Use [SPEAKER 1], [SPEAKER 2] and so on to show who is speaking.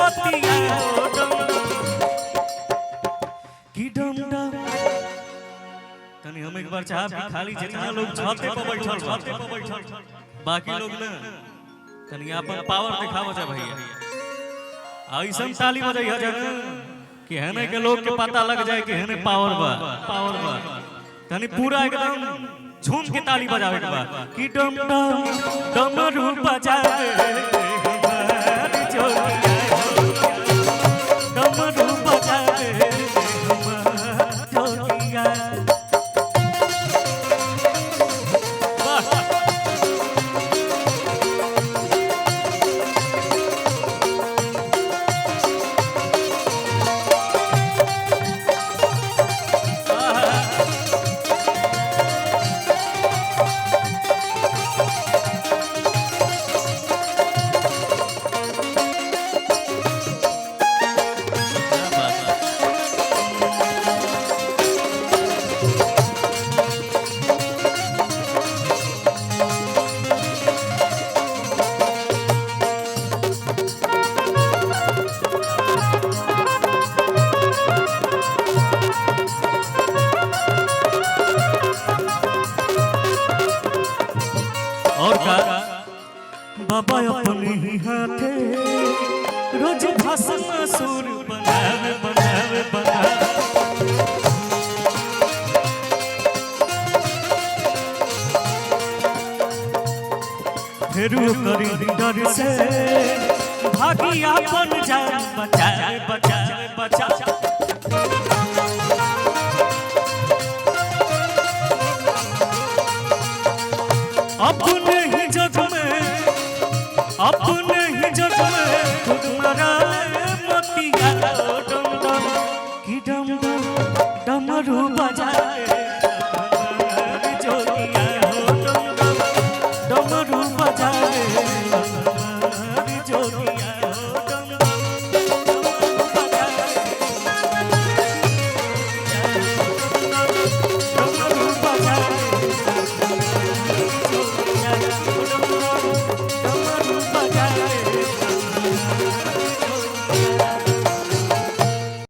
[SPEAKER 1] बतिया की डम डम तनी हम एक बार चाहब कि खाली जितना लोग छते पर बैठल बाकी लोग ना तनी अपन पावर दिखावो जा भैया ऐसन ताली बजाइया जा कि हने के लोग के पता लग जाए कि हने पावर बा तनी पूरा एकदम झूम के ताली बजावे के बा कि डम डम डमरू बजावे हमारी जोगिया डमरू बजावे हमारी जोगिया बाबा अपने ही हाथे रोज भाषण सुर बनावे बनावे बनावे फिर करी डर से भागी अपन जान बचावे बचावे बचावे